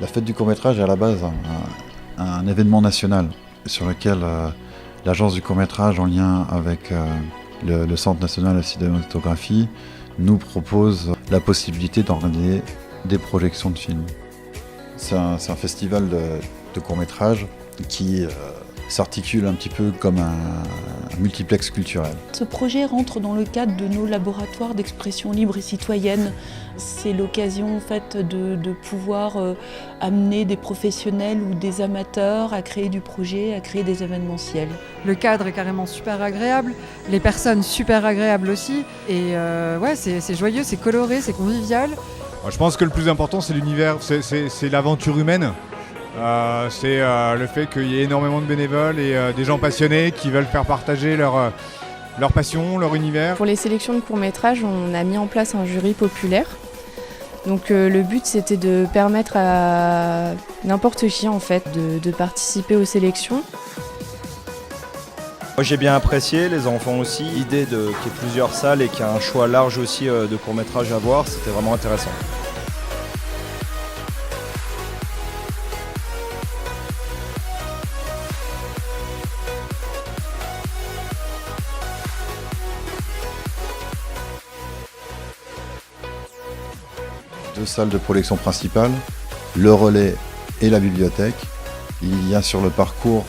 La fête du court-métrage est à la base un événement national sur lequel l'agence du court-métrage, en lien avec le Centre national de cinématographie, nous propose la possibilité d'organiser des projections de films. C'est un festival de court-métrage qui s'articule un petit peu comme un multiplex culturel. Ce projet rentre dans le cadre de nos laboratoires d'expression libre et citoyenne. C'est l'occasion en fait, de pouvoir amener des professionnels ou des amateurs à créer du projet, à créer des événementiels. Le cadre est carrément super agréable, les personnes super agréables aussi. Et ouais, c'est joyeux, c'est coloré, c'est convivial. Je pense que le plus important, c'est l'univers, c'est l'aventure humaine. C'est le fait qu'il y ait énormément de bénévoles et des gens passionnés qui veulent faire partager leur passion, leur univers. Pour les sélections de courts-métrages, on a mis en place un jury populaire. Donc le but, c'était de permettre à n'importe qui en fait, de participer aux sélections. Moi j'ai bien apprécié, les enfants aussi. L'idée qu'il y ait plusieurs salles et qu'il y ait un choix large aussi de courts-métrages à voir, c'était vraiment intéressant. Deux salles de projection principales, le relais et la bibliothèque. Il y a sur le parcours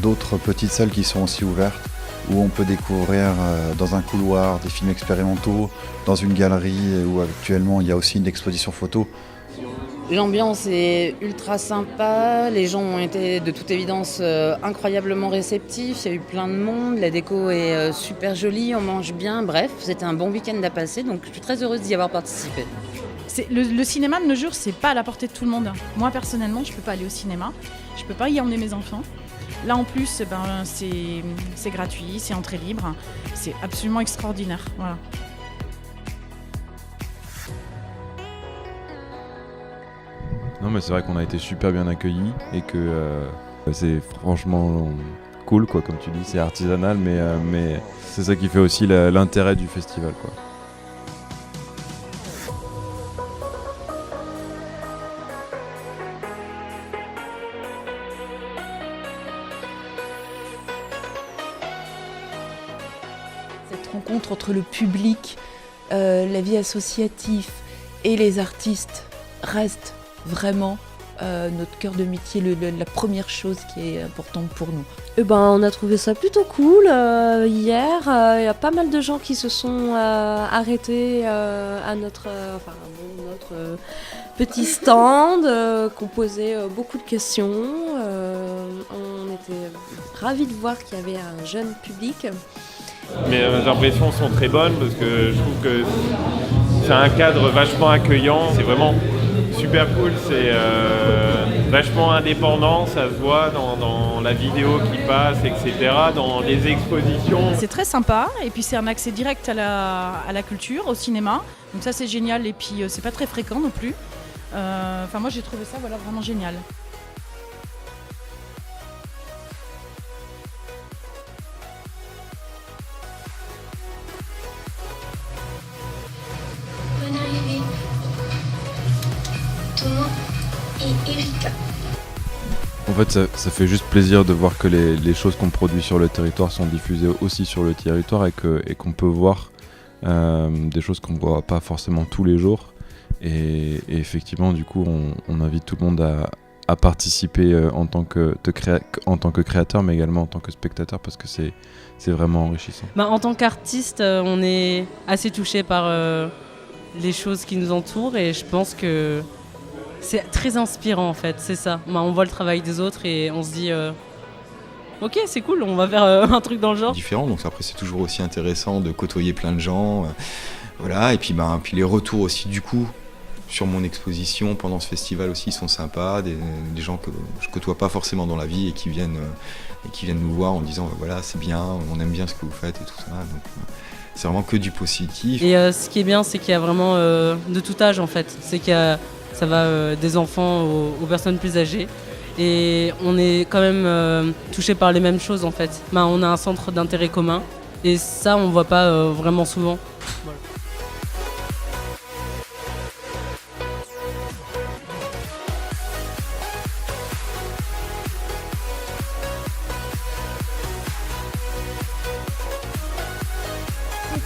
d'autres petites salles qui sont aussi ouvertes, où on peut découvrir dans un couloir des films expérimentaux, dans une galerie où actuellement il y a aussi une exposition photo. L'ambiance est ultra sympa, les gens ont été de toute évidence incroyablement réceptifs, il y a eu plein de monde, la déco est super jolie, on mange bien, bref, c'était un bon week-end à passer, donc je suis très heureuse d'y avoir participé. Le cinéma de nos jours, c'est pas à la portée de tout le monde. Moi personnellement, je peux pas aller au cinéma, je peux pas y emmener mes enfants. Là en plus, c'est gratuit, c'est entrée libre, c'est absolument extraordinaire. Voilà. Non mais c'est vrai qu'on a été super bien accueillis et que c'est franchement cool quoi, comme tu dis, c'est artisanal mais c'est ça qui fait aussi l'intérêt du festival quoi. Cette rencontre entre le public, la vie associative et les artistes reste vraiment notre cœur de métier, la première chose qui est importante pour nous. On a trouvé ça plutôt cool. Hier, il y a pas mal de gens qui se sont arrêtés à notre petit stand, qui ont posé beaucoup de questions. On était ravis de voir qu'il y avait un jeune public. Mes impressions sont très bonnes parce que je trouve que c'est un cadre vachement accueillant, c'est vraiment super cool, c'est vachement indépendant, ça se voit dans la vidéo qui passe, etc., dans les expositions. C'est très sympa et puis c'est un accès direct à la culture, au cinéma, donc ça c'est génial et puis c'est pas très fréquent non plus. Moi j'ai trouvé ça vraiment génial. Bonne arrivée. Thomas et Erika. En fait ça fait juste plaisir de voir que les choses qu'on produit sur le territoire sont diffusées aussi sur le territoire et qu'on peut voir des choses qu'on ne voit pas forcément tous les jours et effectivement du coup on invite tout le monde à participer en tant que créateur mais également en tant que spectateur parce que c'est vraiment enrichissant. En tant qu'artiste on est assez touché par les choses qui nous entourent et je pense que c'est très inspirant en fait, c'est ça. On voit le travail des autres et on se dit ok c'est cool, on va faire un truc dans le genre. Différent, donc après c'est toujours aussi intéressant de côtoyer plein de gens, voilà, et puis les retours aussi du coup sur mon exposition pendant ce festival aussi sont sympas, des gens que je côtoie pas forcément dans la vie et qui viennent nous voir en disant voilà c'est bien, on aime bien ce que vous faites et tout ça, donc c'est vraiment que du positif. Et ce qui est bien c'est qu'il y a vraiment de tout âge en fait, c'est qu'il y a ça va des enfants aux personnes plus âgées et on est quand même touché par les mêmes choses en fait. On a un centre d'intérêt commun et ça on voit pas vraiment souvent. Voilà.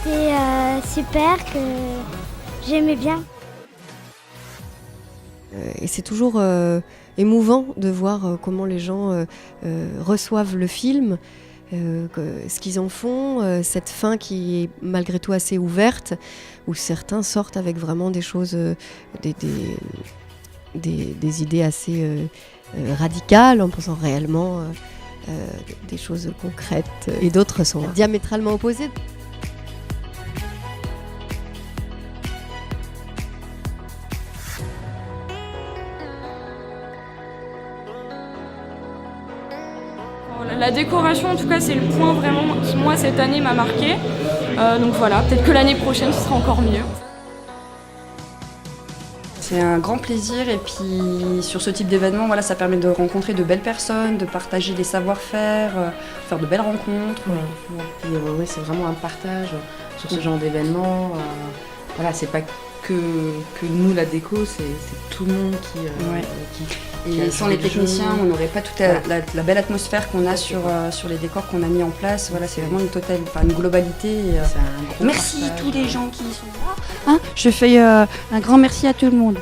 c'était super, que j'aimais bien. Et c'est toujours émouvant de voir comment les gens reçoivent le film, ce qu'ils en font, cette fin qui est malgré tout assez ouverte, où certains sortent avec vraiment des choses, des idées assez radicales, en pensant réellement des choses concrètes, et d'autres sont diamétralement opposées. La décoration, en tout cas, c'est le point vraiment qui, moi, cette année, m'a marqué. Donc voilà, peut-être que l'année prochaine, ce sera encore mieux. C'est un grand plaisir et puis sur ce type d'événement, voilà, ça permet de rencontrer de belles personnes, de partager des savoir-faire, faire de belles rencontres. Oui, c'est vraiment un partage sur ce genre d'événement. Voilà, c'est pas que nous la déco, c'est tout le monde qui et sans les techniciens, on n'aurait pas toute la belle atmosphère qu'on a sur les décors qu'on a mis en place. Voilà, c'est vraiment une globalité. Merci tous les gens qui sont là. Je fais un grand merci à tout le monde.